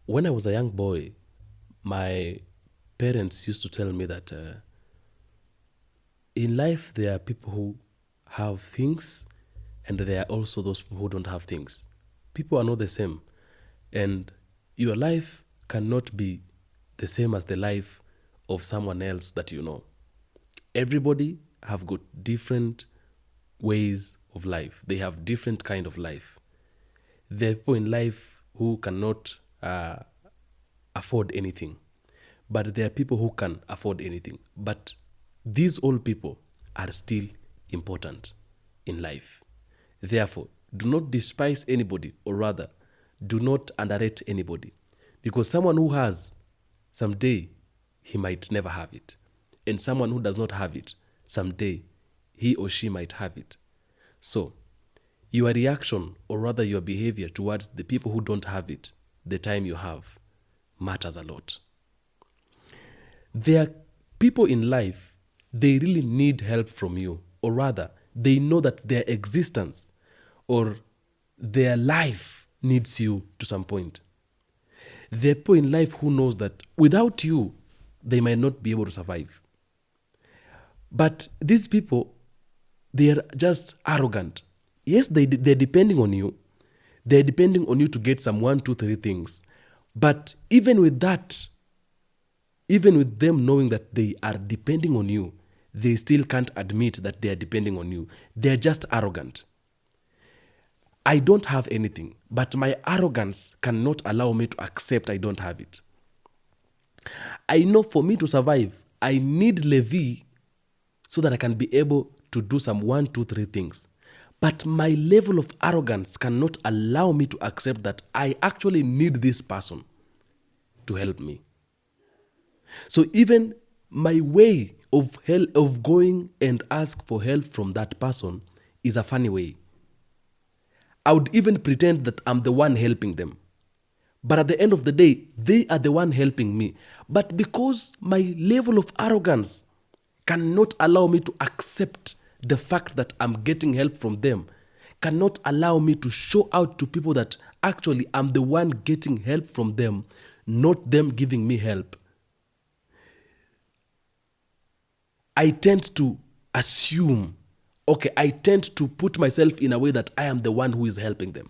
When I was a young boy, my parents used to tell me that in life there are people who have things and there are also those people who don't have things. People are not the same. And your life cannot be the same as the life of someone else that you know. Everybody have got different ways of life. They have different kind of life. There are people in life who cannot afford anything, but there are people who can afford anything. But these old people are still important in life. Therefore, do not despise anybody, or rather, do not underrate anybody. Because someone who has, someday he might never have it. And someone who does not have it, someday he or she might have it. So, your reaction, or rather your behavior towards the people who don't have it, the time you have, matters a lot. There are people in life, they really need help from you, or rather, they know that their existence or their life needs you to some point. There are people in life who knows that without you, they might not be able to survive. But these people, they are just arrogant. Yes, they're depending on you. They're depending on you to get some 1, 2, 3 things. But even with that, even with them knowing that they are depending on you, they still can't admit that they are depending on you. They're just arrogant. I don't have anything, but my arrogance cannot allow me to accept I don't have it. I know for me to survive, I need Levi so that I can be able to do some 1, 2, 3 things. But my level of arrogance cannot allow me to accept that I actually need this person to help me. So even my way of going and ask for help from that person is a funny way. I would even pretend that I'm the one helping them. But at the end of the day, they are the one helping me. But because my level of arrogance cannot allow me to accept the fact that I'm getting help from them, cannot allow me to show out to people that actually I'm the one getting help from them, not them giving me help, I tend to assume, I tend to put myself in a way that I am the one who is helping them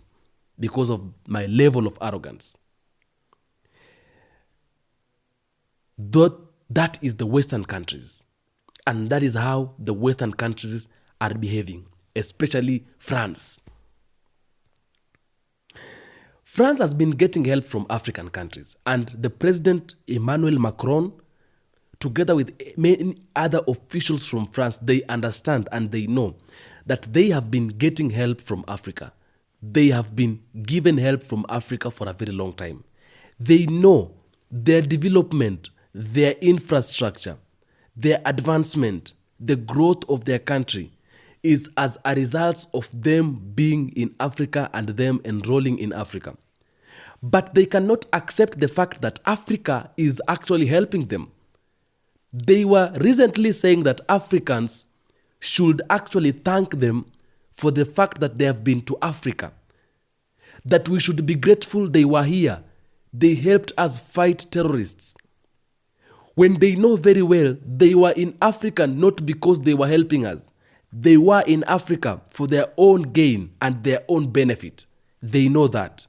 because of my level of arrogance. That is the Western countries. And that is how the Western countries are behaving, especially France. France has been getting help from African countries, and the President Emmanuel Macron, together with many other officials from France, they understand and they know that they have been getting help from Africa. They have been given help from Africa for a very long time. They know their development, their infrastructure, their advancement, the growth of their country is as a result of them being in Africa and them enrolling in Africa. But they cannot accept the fact that Africa is actually helping them. They were recently saying that Africans should actually thank them for the fact that they have been to Africa. That we should be grateful they were here. They helped us fight terrorists. When they know very well they were in Africa not because they were helping us. They were in Africa for their own gain and their own benefit. They know that.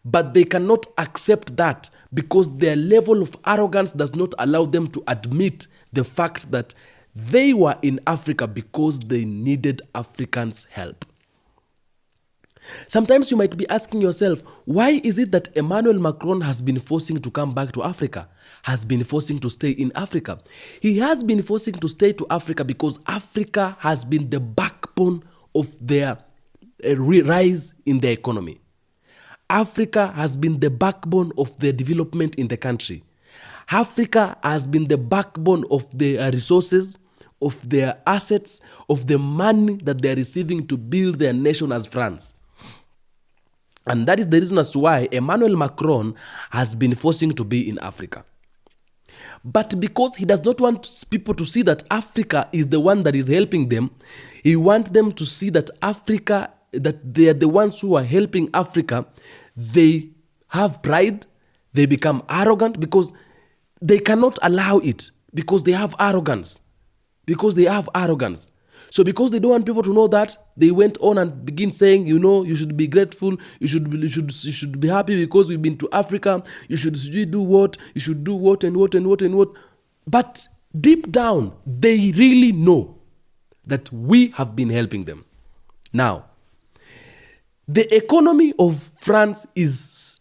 But they cannot accept that because their level of arrogance does not allow them to admit the fact that they were in Africa because they needed Africans' help. Sometimes you might be asking yourself, why is it that Emmanuel Macron has been forcing to come back to Africa, has been forcing to stay in Africa? He has been forcing to stay to Africa because Africa has been the backbone of their rise in their economy. Africa has been the backbone of their development in the country. Africa has been the backbone of their resources, of their assets, of the money that they are receiving to build their nation as France. And that is the reason as to why Emmanuel Macron has been forcing to be in Africa. But because he does not want people to see that Africa is the one that is helping them, he wants them to see that that they are the ones who are helping Africa. They have pride, They become arrogant because they cannot allow it, because they have arrogance. Because they have arrogance. So because they don't want people to know that, they went on and begin saying, you should be grateful, you should be happy because we've been to Africa, you should do what, you should do what and what and what and what. But deep down, they really know that we have been helping them. Now, the economy of France is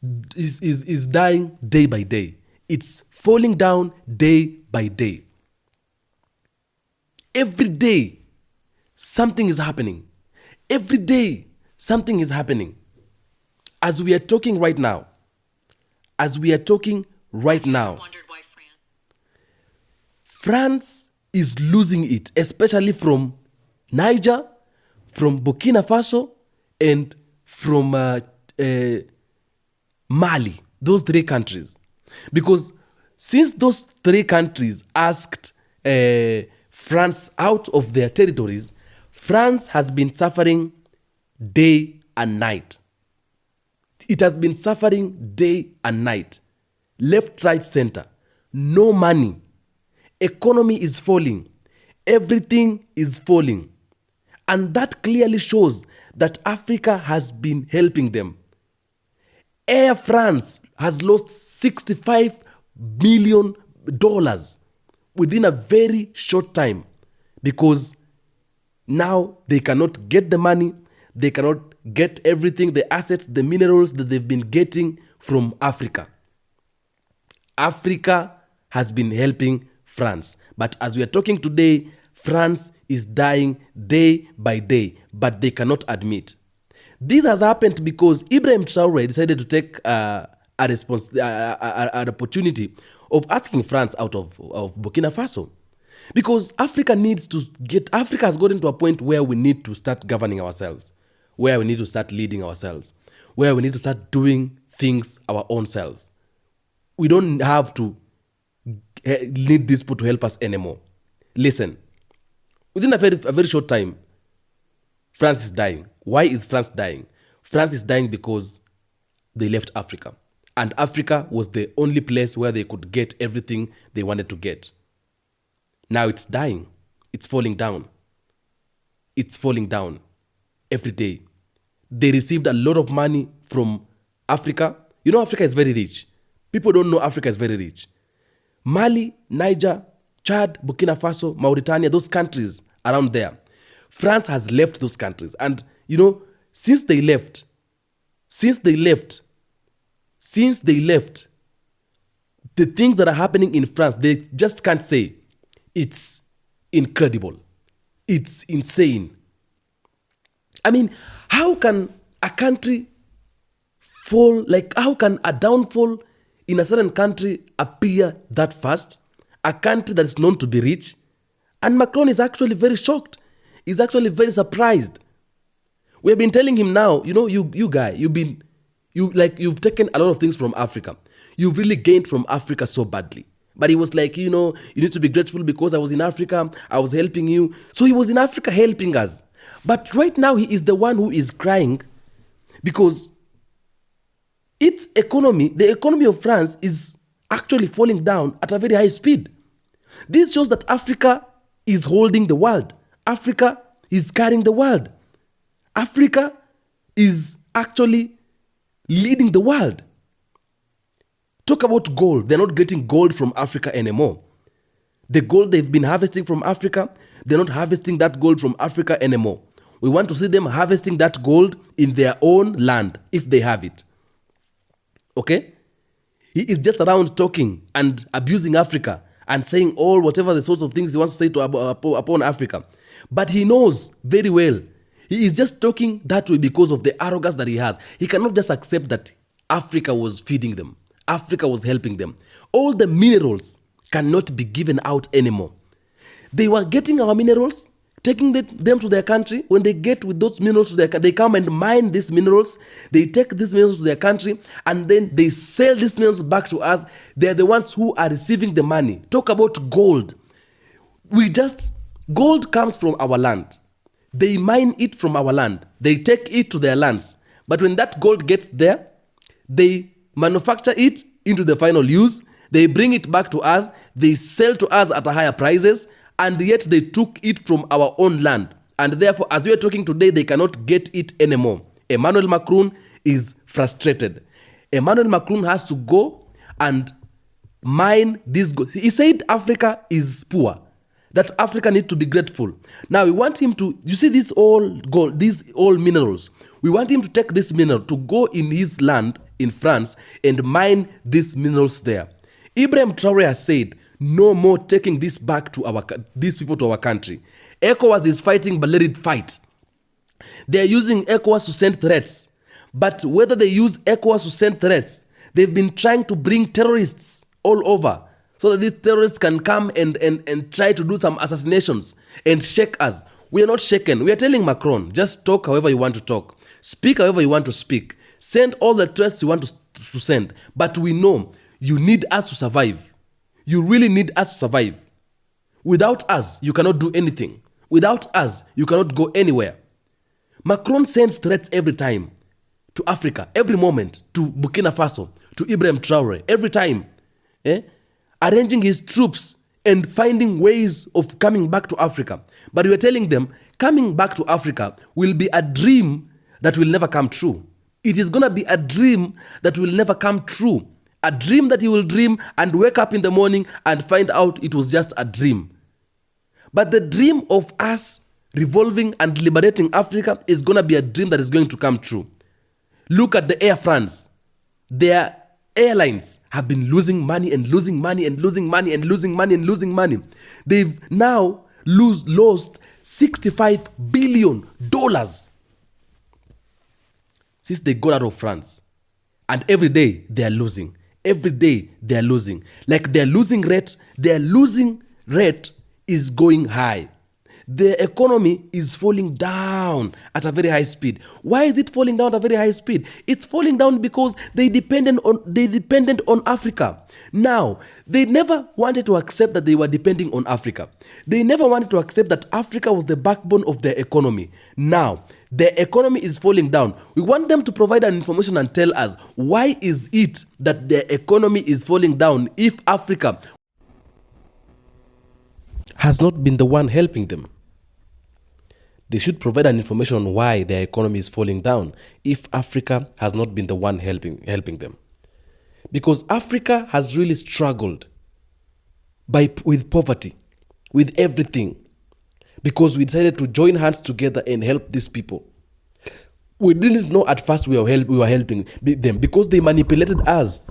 dying day by day. It's falling down day by day. Every day, something is happening. Every day, something is happening. As we are talking right now, France is losing it, especially from Niger, from Burkina Faso, and from Mali, those three countries. Because since those three countries asked France out of their territories, France has been suffering day and night. It has been suffering day and night. Left, right, center. No money. Economy is falling. Everything is falling. And that clearly shows that Africa has been helping them. Air France has lost $65 million within a very short time, because now they cannot get the money, they cannot get everything, the assets, the minerals that they've been getting from Africa. Africa has been helping France. But as we are talking today, France is dying day by day, but they cannot admit. This has happened because Ibrahim Traore decided to take an opportunity of asking France out of Burkina Faso. Because Africa has gotten to a point where we need to start governing ourselves, where we need to start leading ourselves, where we need to start doing things our own selves. We don't have to need these people to help us anymore. Listen, within a very short time, France is dying. Why is France dying? France is dying because they left Africa. And Africa was the only place where they could get everything they wanted to get. Now it's dying. It's falling down. It's falling down every day. They received a lot of money from Africa. Africa is very rich. People don't know Africa is very rich. Mali, Niger, Chad, Burkina Faso, Mauritania, those countries around there. France has left those countries. And, since they left, the things that are happening in France, they just can't say. It's incredible. It's insane. I mean, how can a country fall, how can a downfall in a certain country appear that fast? A country that is known to be rich. And Macron is actually very shocked. He's actually very surprised. We've been telling him now, you guy, you've taken a lot of things from Africa. You've really gained from Africa so badly. But he was like, you need to be grateful because I was in Africa, I was helping you. So he was in Africa helping us. But right now he is the one who is crying because its economy, the economy of France, is actually falling down at a very high speed. This shows that Africa is holding the world. Africa is carrying the world. Africa is actually leading the world. Talk about gold. They're not getting gold from Africa anymore. The gold they've been harvesting from Africa, they're not harvesting that gold from Africa anymore. We want to see them harvesting that gold in their own land, if they have it. Okay? He is just around talking and abusing Africa and saying whatever the sorts of things he wants to say upon Africa. But he knows very well, he is just talking that way because of the arrogance that he has. He cannot just accept that Africa was feeding them. Africa was helping them. All the minerals cannot be given out anymore. They were getting our minerals, taking them to their country. When they get with those minerals to their country, they come and mine these minerals. They take these minerals to their country, and then they sell these minerals back to us. They're the ones who are receiving the money. Talk about gold. Gold comes from our land. They mine it from our land. They take it to their lands. But when that gold gets there, they manufacture it into the final use, they bring it back to us, they sell to us at higher prices, and yet they took it from our own land. And therefore, as we are talking today, they cannot get it anymore. Emmanuel Macron is frustrated. Emmanuel Macron has to go and mine this gold. He said Africa is poor, that Africa needs to be grateful. Now we want him to, you see this all gold, these all minerals. We want him to take this mineral to go in his land in France and mine these minerals there. Ibrahim Traore has said, no more taking this back to these people to our country. ECOWAS is fighting, but let it fight. They are using ECOWAS to send threats. But whether they use ECOWAS to send threats, they've been trying to bring terrorists all over so that these terrorists can come and try to do some assassinations and shake us. We are not shaken. We are telling Macron, just talk however you want to talk. Speak however you want to speak. Send all the threats you want to send. But we know you need us to survive. You really need us to survive. Without us, you cannot do anything. Without us, you cannot go anywhere. Macron sends threats every time to Africa, every moment, to Burkina Faso, to Ibrahim Traore, every time. Arranging his troops and finding ways of coming back to Africa. But we are telling them, coming back to Africa will be a dream that will never come true. It is going to be a dream that will never come true. A dream that you will dream and wake up in the morning and find out it was just a dream. But the dream of us revolving and liberating Africa is going to be a dream that is going to come true. Look at the Air France. Their airlines have been losing money and losing money and losing money and losing money and losing money. They've now lost $65 billion since they got out of France. And every day they are losing. Every day they are losing. Like their losing rate is going high. The economy is falling down at a very high speed. Why is it falling down at a very high speed? It's falling down because they dependent on Africa. Now, they never wanted to accept that they were depending on Africa. They never wanted to accept that Africa was the backbone of their economy. Now, the economy is falling down. We want them to provide an information and tell us why is it that their economy is falling down if Africa has not been the one helping them. They should provide an information on why their economy is falling down if Africa has not been the one helping them. Because Africa has really struggled with poverty, with everything, because we decided to join hands together and help these people. We didn't know at first we were helping them because they manipulated us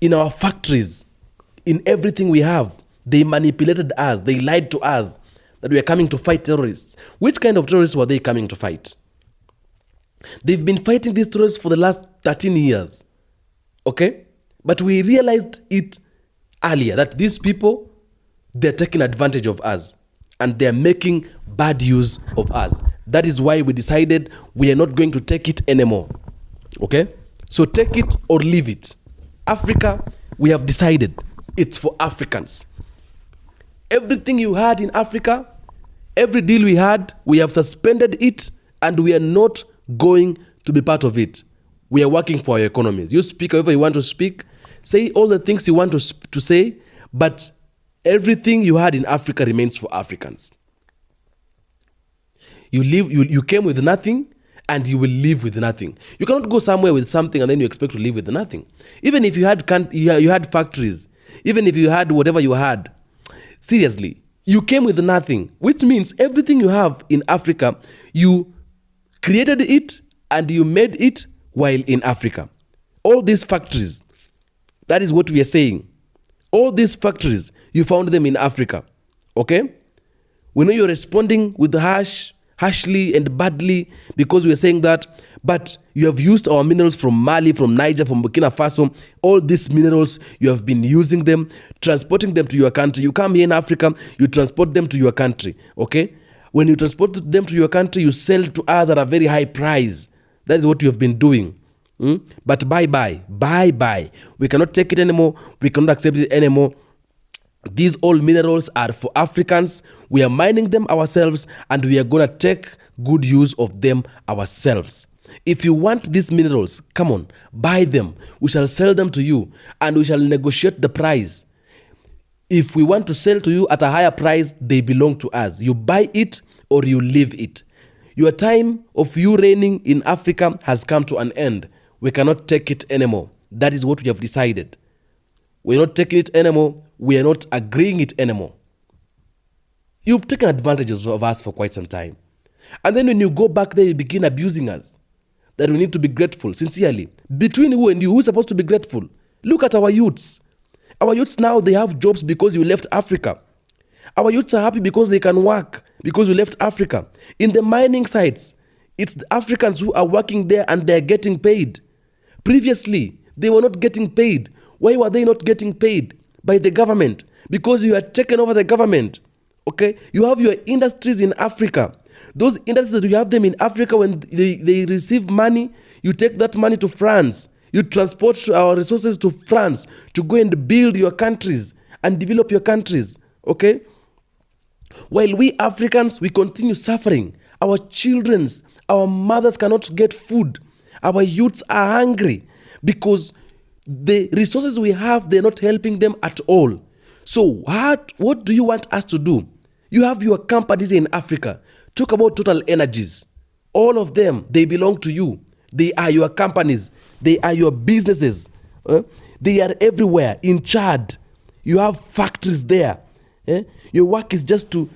in our factories, in everything we have. They manipulated us. They lied to us that we are coming to fight terrorists. Which kind of terrorists were they coming to fight? They've been fighting these terrorists for the last 13 years. Okay? But we realized it earlier that these people, they're taking advantage of us and they're making bad use of us. That is why we decided we are not going to take it anymore. Okay? So take it or leave it. Africa, we have decided it's for Africans. Everything you had in Africa, every deal we had, we have suspended it and we are not going to be part of it. We are working for our economies. You speak however you want to speak, say all the things you want to say, but everything you had in Africa remains for Africans. You came with nothing and you will leave with nothing. You cannot go somewhere with something and then you expect to leave with nothing. Even if you had factories, even if you had whatever you had, seriously, you came with nothing, which means everything you have in Africa, you created it and you made it while in Africa. All these factories, that is what we are saying. All these factories, you found them in Africa. Okay? We know you're responding with harshly and badly because we are saying that, but you have used our minerals from Mali, from Niger, from Burkina Faso. All these minerals, you have been using them, transporting them to your country. You come here in Africa, you transport them to your country, okay? When you transport them to your country, you sell to us at a very high price. That is what you have been doing. But bye-bye. We cannot take it anymore. We cannot accept it anymore. These all minerals are for Africans. We are mining them ourselves and we are going to take good use of them ourselves. If you want these minerals, come on, buy them. We shall sell them to you and we shall negotiate the price. If we want to sell to you at a higher price, they belong to us. You buy it or you leave it. Your time of you reigning in Africa has come to an end. We cannot take it anymore. That is what we have decided. We're not taking it anymore. We are not agreeing it anymore. You've taken advantage of us for quite some time. And then when you go back there, you begin abusing us. That we need to be grateful, sincerely. Between who and you, who's supposed to be grateful? Look at our youths. Our youths now, they have jobs because you left Africa. Our youths are happy because they can work, because you left Africa. In the mining sites, it's the Africans who are working there and they're getting paid. Previously, they were not getting paid. Why were they not getting paid? By the government. Because you had taken over the government. Okay? You have your industries in Africa. Those industries that you have them in Africa, when they receive money, you take that money to France. You transport our resources to France to go and build your countries and develop your countries. Okay? While we Africans, we continue suffering. Our children, our mothers cannot get food. Our youths are hungry because the resources we have, they're not helping them at all. So what do you want us to do? You have your companies in Africa. Talk about Total Energies. All of them, they belong to you. They are your companies. They are your businesses. They are everywhere. In Chad, you have factories there. Your work is just to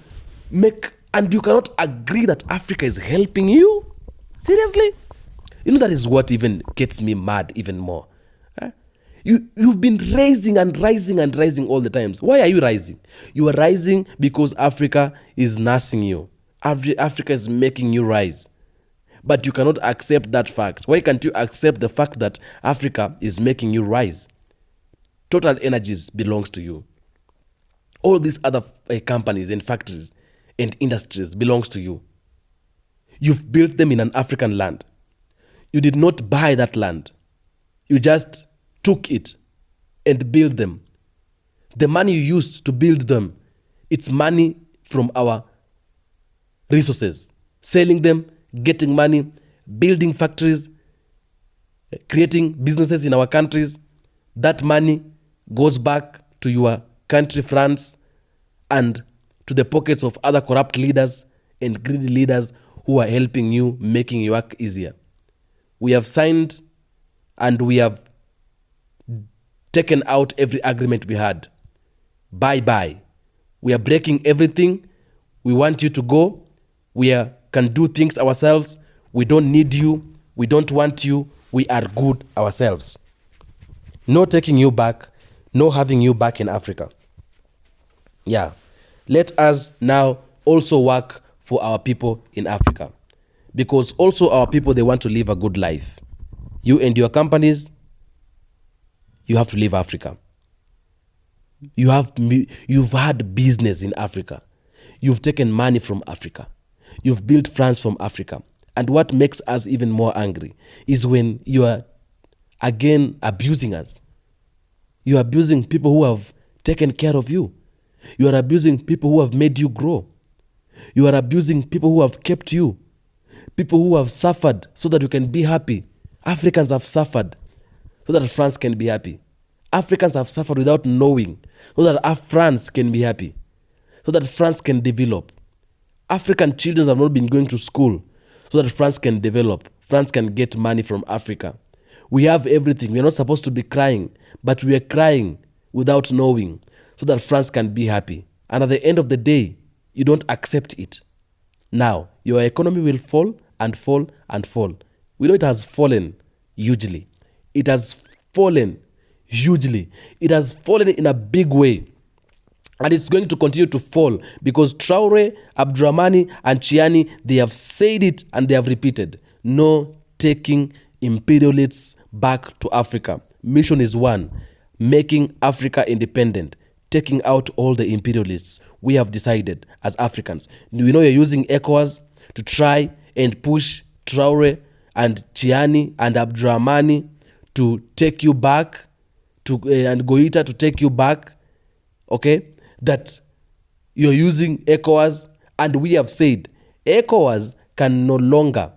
make, and you cannot agree that Africa is helping you? Seriously? You know, that is what even gets me mad even more. You've been rising and rising and rising all the times. Why are you rising? You are rising because Africa is nursing you. Africa is making you rise. But you cannot accept that fact. Why can't you accept the fact that Africa is making you rise? Total Energies belongs to you. All these other companies and factories and industries belongs to you. You've built them in an African land. You did not buy that land. You just took it and built them. The money you used to build them, it's money from our resources. Selling them, getting money, building factories, creating businesses in our countries. That money goes back to your country, France, and to the pockets of other corrupt leaders and greedy leaders who are helping you, making your work easier. We have signed and we have taken out every agreement we had. Bye-bye. We are breaking everything. We want you to go. We can do things ourselves. We don't need you. We don't want you. We are good ourselves. No taking you back. No having you back in Africa. Yeah. Let us now also work for our people in Africa. Because also our people, they want to live a good life. You and your companies, you have to leave Africa. You've had business in Africa. You've taken money from Africa. You've built France from Africa. And what makes us even more angry is when you are again abusing us. You are abusing people who have taken care of you. You are abusing people who have made you grow. You are abusing people who have kept you. People who have suffered so that you can be happy. Africans have suffered so that France can be happy. Africans have suffered without knowing so that France can be happy. So that France can develop. African children have not been going to school so that France can develop. France can get money from Africa. We have everything. We are not supposed to be crying, but we are crying without knowing so that France can be happy. And at the end of the day, you don't accept it. Now, your economy will fall and fall and fall. We know it has fallen hugely. It has fallen hugely. It has fallen in a big way. And it's going to continue to fall because Traore, Abdurrahmani, and Chiani, they have said it and they have repeated. No taking imperialists back to Africa. Mission is one, making Africa independent, taking out all the imperialists. We have decided as Africans. We know you're using ECOWAS to try and push Traore and Chiani and Abdurrahmani to take you back, and Goita to take you back, okay? That you're using ECOWAS, and we have said ECOWAS can no longer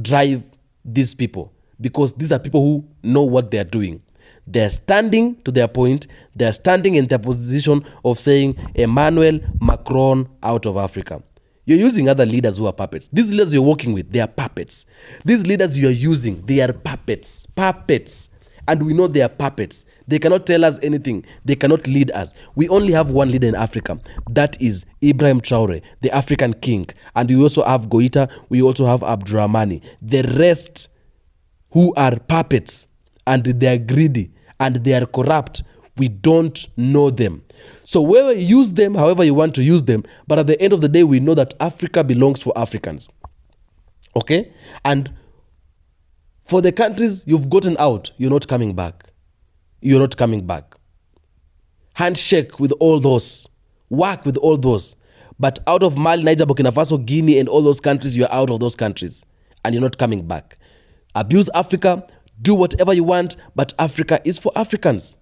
drive these people, because these are people who know what they are doing. They're standing to their point. They're standing in their position of saying Emmanuel Macron out of Africa. You're using other leaders who are puppets. These leaders you're working with, they are puppets. These leaders you're using, they are puppets. Puppets. And we know they are puppets. They cannot tell us anything. They cannot lead us. We only have one leader in Africa. That is Ibrahim Traore, the African king. And we also have Goita. We also have Abdurrahmani. The rest who are puppets, and they are greedy, and they are corrupt, we don't know them. So wherever you use them, however you want to use them, but at the end of the day, we know that Africa belongs for Africans. Okay? And for the countries you've gotten out, you're not coming back. You're not coming back. Handshake with all those. Work with all those. But out of Mali, Niger, Burkina Faso, Guinea, and all those countries, you're out of those countries. And you're not coming back. Abuse Africa. Do whatever you want. But Africa is for Africans.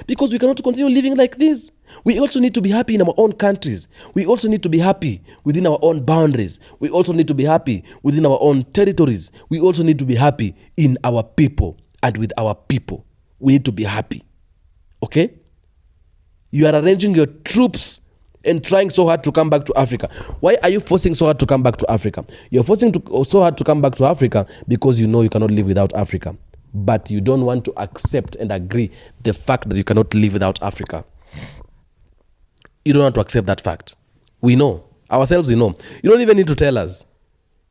Because we cannot continue living like this. We also need to be happy in our own countries. We also need to be happy within our own boundaries. We also need to be happy within our own territories. We also need to be happy in our people and with our people. We need to be happy. Okay? You are arranging your troops and trying so hard to come back to Africa. Why are you forcing so hard to come back to Africa? You're forcing so hard to come back to Africa because you know you cannot live without Africa. But you don't want to accept and agree the fact that you cannot live without Africa. You don't want to accept that fact. We know. Ourselves, we know. You don't even need to tell us.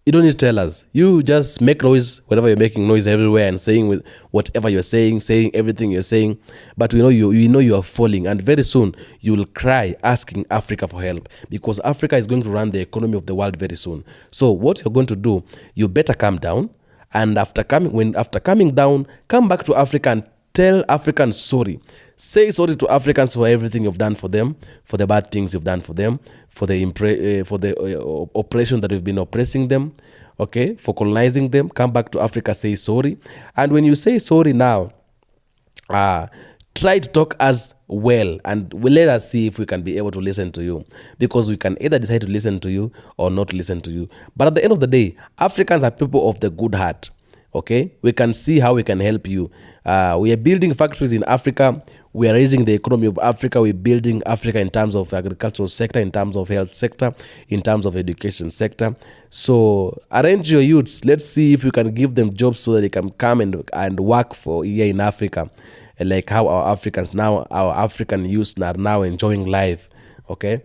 You don't need to tell us. You just make noise whenever you're making noise everywhere and saying with whatever you're saying everything you're saying. But we know you are falling. And very soon, you will cry asking Africa for help. Because Africa is going to run the economy of the world very soon. So what you're going to do, you better calm down. And after coming down, come back to Africa and tell Africans sorry. Say sorry to Africans for everything you've done for them, for the bad things you've done for them, for the oppression that you've been oppressing them, okay, for colonizing them. Come back to Africa, say sorry. And when you say sorry now, try to talk as well, and let us see if we can be able to listen to you, because we can either decide to listen to you or not listen to you. But at the end of the day, Africans are people of the good heart. Okay, we can see how we can help you. We are building factories in Africa. We are raising the economy of Africa. We're building Africa in terms of agricultural sector, in terms of health sector, in terms of education sector. So arrange your youths. Let's see if we can give them jobs so that they can come and work for here in Africa. Like how our African youths are now enjoying life. Okay,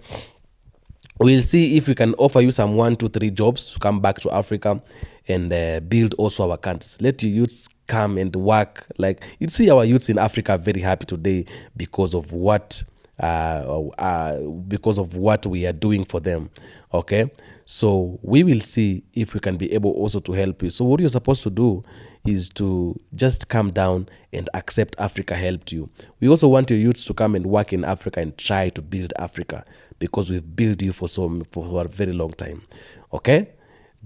we'll see if we can offer you some 1, 2, 3 jobs to come back to Africa and build also our countries. Let your youths come and work. Like you see, our youths in Africa are very happy today because of what we are doing for them. Okay, so we will see if we can be able also to help you. So what you're supposed to do is to just calm down and accept Africa helped you. We also want your youths to come and work in Africa and try to build Africa, because we've built you for a very long time. Okay,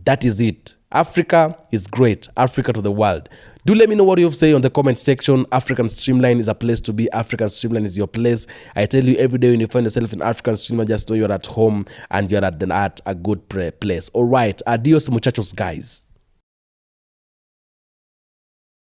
that is it. Africa is great. Africa to the world. Do let me know what you say on the comment section. African Streamline is a place to be. African Streamline is your place. I tell you, every day when you find yourself in African Streamline, just know you're at home and you're at a good place. All right. Adios, muchachos, guys.